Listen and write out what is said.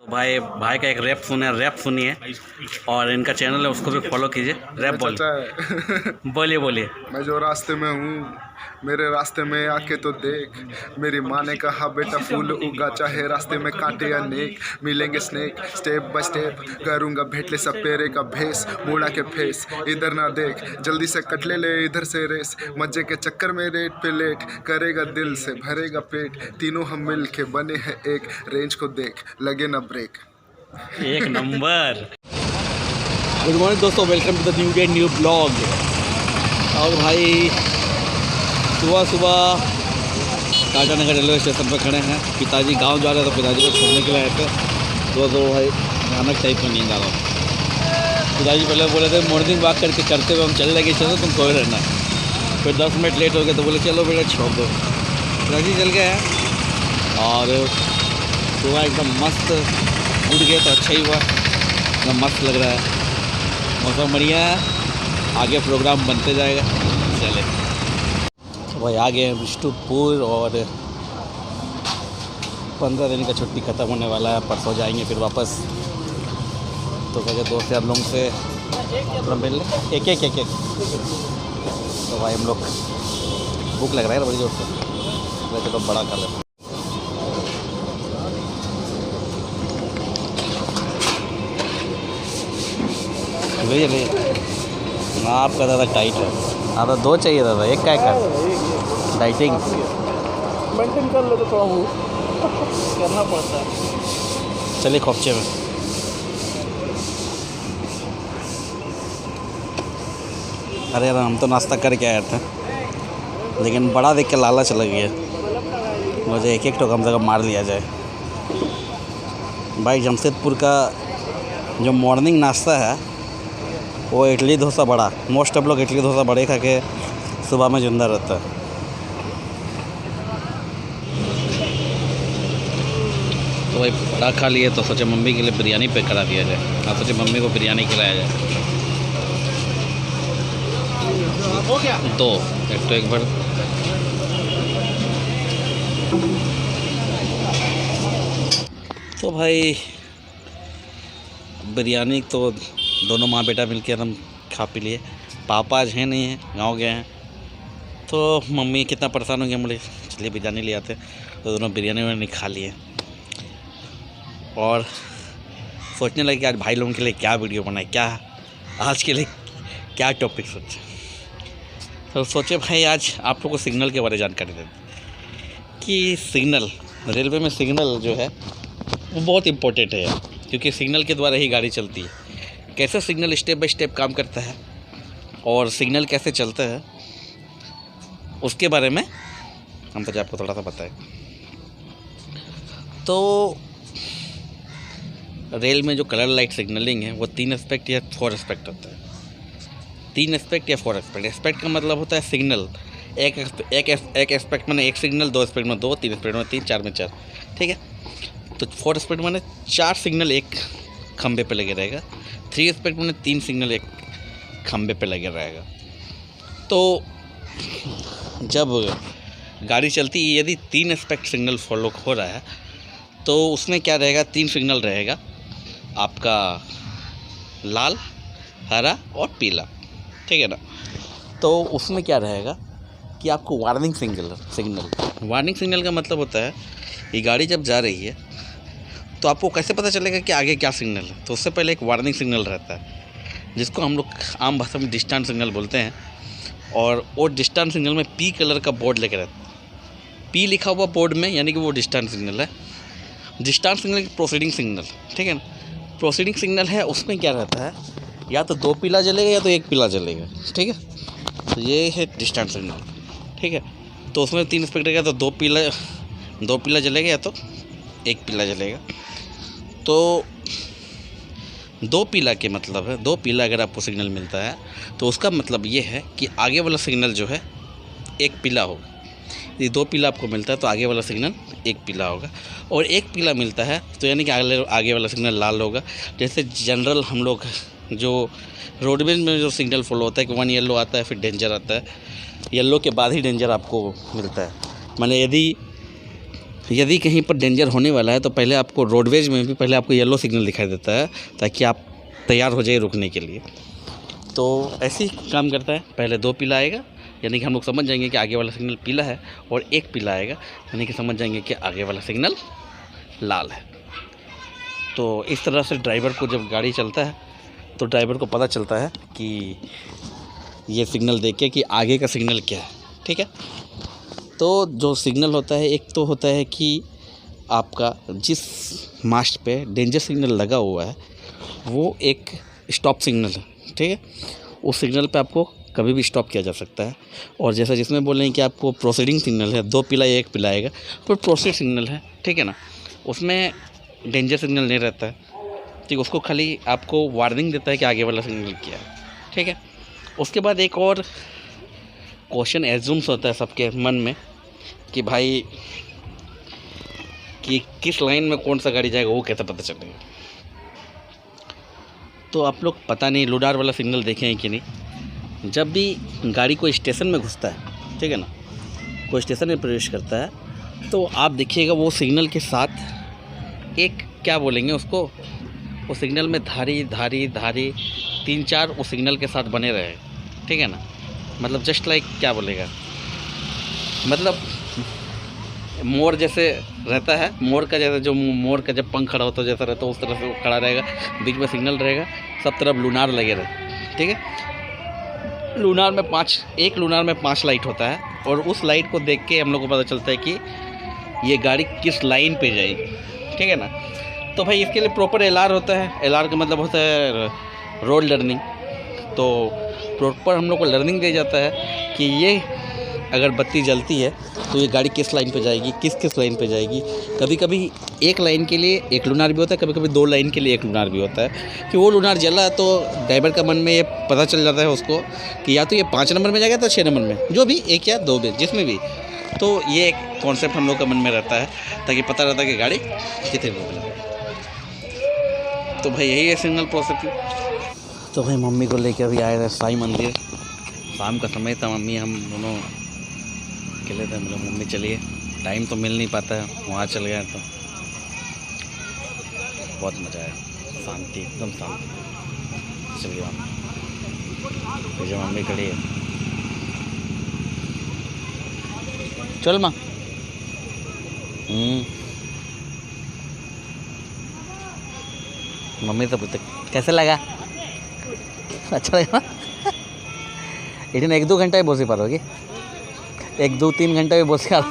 तो भाई भाई का एक रैप सुनिए और इनका चैनल है उसको भी फॉलो कीजिए। रैप बोलिए बोलिए बोलिए। मैं जो रास्ते में हूँ मेरे रास्ते में आके तो देख, मेरी माँ ने कहा बेटा फूल उगा चाहे रास्ते में कांटे अनेक, मिलेंगे स्नेक स्टेप बाय स्टेप, करूँगा भेंट ले सपेरे का भेस, मुड़ा के फेस इधर ना देख, जल्दी से कट ले इधर से रेस, मजे के चक्कर में रेट पे लेट, करेगा दिल से भरेगा पेट, तीनों हम मिल के बने हैं एक, रेंज को देख लगे ना ब्रेक। एक नंबर। गुड मॉर्निंग दोस्तों, welcome to the new day new blog. और भाई सुबह सुबह टाटा नगर रेलवे स्टेशन पर खड़े हैं। पिताजी गांव जा रहे हैं तो पिताजी को छोड़ने के लिए आए थे। तो भाई भयानक टाइप का नींद आ रहा हूँ। पिताजी पहले बोले थे मॉर्निंग वॉक करते हुए हम चल जाएंगे, चलो तुम सोए रहना। फिर 10 मिनट लेट हो गए तो बोले चलो बेटा छोड़ दो। पिताजी चल गए हैं और सुबह एकदम मस्त उठ गए तो अच्छा ही हुआ। एकदम मस्त लग रहा है, मौसम बढ़िया है, आगे प्रोग्राम बनते जाएगा। चले तो भाई आ गए हैं विष्णुपुर और 15 दिन का छुट्टी ख़त्म होने वाला है। परसों जाएंगे फिर वापस। तो क्या दोस्त यार लोगों से थोड़ा मिल लें एक तो भाई हम लोग भूख लग रहा है बड़ी जोर से, चलो बड़ा खा लें। ले आपका ज़्यादा टाइट है, ज़्यादा दो चाहिए दादा, एक का डाइटिंग मेंटेन कर ले तो थोड़ा वो करना पड़ता है। चलिए खोपचे में। अरे यार हम तो नाश्ता करके आए थे, लेकिन बड़ा देख के लालच लग गया मुझे, एक तो कम से कम मार लिया जाए। भाई जमशेदपुर का जो मॉर्निंग नाश्ता है वो इडली डोसा बड़ा, मोस्ट ऑफ लोग इडली डोसा बड़े खा के सुबह में जिंदा रहता है। तो भाई बड़ा खा लिए तो सोचे मम्मी के लिए बिरयानी पैक करा दिया जाए। हाँ सोचे मम्मी को बिरयानी खिलाया जाए। हो गया दो एक तो एक बार तो भाई बिरयानी तो दोनों माँ बेटा मिलकर हम खा पी लिए। पापा आज हैं नहीं हैं, गाँव गए हैं। तो मम्मी कितना परेशान हो गया, बोले चलिए बिरयानी ले आते। तो दोनों बिरयानी खा लिए और सोचने लगे कि आज भाई लोगों के लिए क्या वीडियो बनाए, क्या आज के लिए क्या टॉपिक सोचे। तो सोचे भाई आज आप लोगों को सिग्नल के बारे में जानकारी देते कि सिग्नल, रेलवे में सिग्नल जो है वो बहुत इम्पोर्टेंट है, क्योंकि सिग्नल के द्वारा ही गाड़ी चलती है। कैसे सिग्नल स्टेप बाय स्टेप काम करता है और सिग्नल कैसे चलता है उसके बारे में हम तो आपको थोड़ा सा बताएं। तो रेल में जो कलर लाइट सिग्नलिंग है वो 3 एस्पेक्ट या 4 एस्पेक्ट होता है। 3 एस्पेक्ट या 4 एस्पेक्ट। एस्पेक्ट का मतलब होता है सिग्नल, एक एस्पेक्ट में एक सिग्नल, 2 एस्पेक्ट में 2, 3 एस्पेक्ट में 3, 4 में 4, ठीक है। तो 4 एस्पेक्ट में 4 सिग्नल एक खंबे पे लगे रहेगा। 3 एस्पेक्ट में 3 सिग्नल एक खंबे पे लगे रहेगा। तो जब गाड़ी चलती है, यदि 3 एस्पेक्ट सिग्नल फॉलो हो रहा है तो उसमें क्या रहेगा, 3 सिग्नल रहेगा आपका, लाल, हरा और पीला, ठीक है ना। तो उसमें क्या रहेगा कि आपको वार्निंग सिग्नल वार्निंग सिग्नल का मतलब होता है कि गाड़ी जब जा रही है तो आपको कैसे पता चलेगा कि आगे क्या सिग्नल है। तो उससे पहले एक वार्निंग सिग्नल रहता है जिसको हम लोग आम भाषा में डिस्टेंस सिग्नल बोलते हैं। और वो डिस्टेंस सिग्नल में पी कलर का बोर्ड लेकर रहता है, पी लिखा हुआ बोर्ड में, यानी कि वो डिस्टेंस सिग्नल है। डिस्टेंस सिग्नल प्रोसीडिंग सिग्नल, ठीक है ना। प्रोसीडिंग सिग्नल है, उसमें क्या रहता है, या तो 2 पीला जलेगा या तो 1 पीला जलेगा, ठीक है। तो ये है डिस्टेंस सिग्नल, ठीक है। तो उसमें 3 एस्पेक्ट रहेगा, तो 2 पीला जलेगा या तो 1 पीला जलेगा। तो 2 पीला के मतलब है, 2 पीला अगर आपको सिग्नल मिलता है तो उसका मतलब ये है कि आगे वाला सिग्नल जो है 1 पीला होगा। यदि 2 पीला आपको मिलता है तो आगे वाला सिग्नल 1 पीला होगा, और 1 पीला मिलता है तो यानी कि आगे वाला सिग्नल लाल होगा। जैसे जनरल हम लोग जो रोडवेज में जो सिग्नल फॉलो होता है कि 1 येलो आता है फिर डेंजर आता है, येलो के बाद ही डेंजर आपको मिलता है। माने यदि यदि कहीं पर डेंजर होने वाला है तो पहले आपको रोडवेज में भी पहले आपको येलो सिग्नल दिखाई देता है, ताकि आप तैयार हो जाइए रुकने के लिए। तो ऐसे ही काम करता है, पहले 2 पीला आएगा, यानी कि हम लोग समझ जाएंगे कि आगे वाला सिग्नल पीला है, और 1 पीला आएगा, यानी कि समझ जाएंगे कि आगे वाला सिग्नल लाल है। तो इस तरह से ड्राइवर को जब गाड़ी चलता है तो ड्राइवर को पता चलता है कि ये सिग्नल देख के कि आगे का सिग्नल क्या है, ठीक है। तो जो सिग्नल होता है, एक तो होता है कि आपका जिस मास्ट पे डेंजर सिग्नल लगा हुआ है वो एक स्टॉप सिग्नल है, ठीक है। उस सिग्नल पे आपको कभी भी स्टॉप किया जा सकता है। और जैसा जिसमें बोल रहे हैं कि आपको प्रोसीडिंग सिग्नल है, 2 पीला या 1 पीला आएगा, तो प्रोसीड सिग्नल है, ठीक है ना, उसमें डेंजर सिग्नल नहीं रहता है, ठीक। उसको खाली आपको वार्निंग देता है कि आगे वाला सिग्नल क्या है, ठीक है। उसके बाद एक और क्वेश्चन एज्यूम्स होता है सबके मन में कि भाई कि किस लाइन में कौन सा गाड़ी जाएगा, वो कैसे पता चलेगा। तो आप लोग पता नहीं लुडार वाला सिग्नल देखे हैं कि नहीं। जब भी गाड़ी कोई स्टेशन में घुसता है, ठीक है ना, कोई स्टेशन में प्रवेश करता है, तो आप देखिएगा वो सिग्नल के साथ एक क्या बोलेंगे उसको, वो सिग्नल में धारी 3-4 उस सिग्नल के साथ बने रहे, ठीक है ना। मतलब जस्ट लाइक क्या बोलेगा, मतलब मोर जैसे रहता है, मोर का जैसे जो मोर का जब पंख खड़ा होता है जैसा रहता है, उस तरह से वो खड़ा रहेगा, बीच में सिग्नल रहेगा, सब तरफ लूनार लगे रहे, ठीक है। लूनार में 5 लाइट होता है, और उस लाइट को देख के हम लोग को पता चलता है कि ये गाड़ी किस लाइन पे जाएगी, ठीक है ना। तो भाई इसके लिए प्रॉपर LR होता है। LR का मतलब होता है रोड लर्निंग। तो प्रॉपर हम लोग को लर्निंग दिया जाता है कि ये अगर बत्ती जलती है तो ये गाड़ी किस लाइन पे जाएगी, किस लाइन पे जाएगी। कभी कभी एक लाइन के लिए एक लूनार भी होता है, कभी कभी 2 लाइन के लिए एक लूनार भी होता है। कि वो लूनार जला तो ड्राइवर का मन में ये पता चल जाता है उसको कि या तो ये 5 नंबर में जाएगा तो 6 नंबर में, जो भी 1 या 2 में, जिसमें भी। तो ये एक कॉन्सेप्ट हम लोग का मन में रहता है, ताकि पता रहता है कि गाड़ी कितने में है। तो भाई यही है सिग्नल प्रोसेस। तो भाई मम्मी को लेकर अभी आए थे साईं मंदिर, शाम का समय था, मम्मी हम दोनों अकेले थे। मतलब मम्मी चलिए, टाइम तो मिल नहीं पाता है, वहाँ चल गए तो बहुत मज़ा आया, शांति, एकदम शांति। चलिए वहाँ जो मम्मी खड़ी है, चल माँ। मम्मी तो पूछते कैसे लगा, अच्छा लगा। इतने 1-2 घंटा ही बसी पारोगी, 1-2-3 घंटा भी बस गया।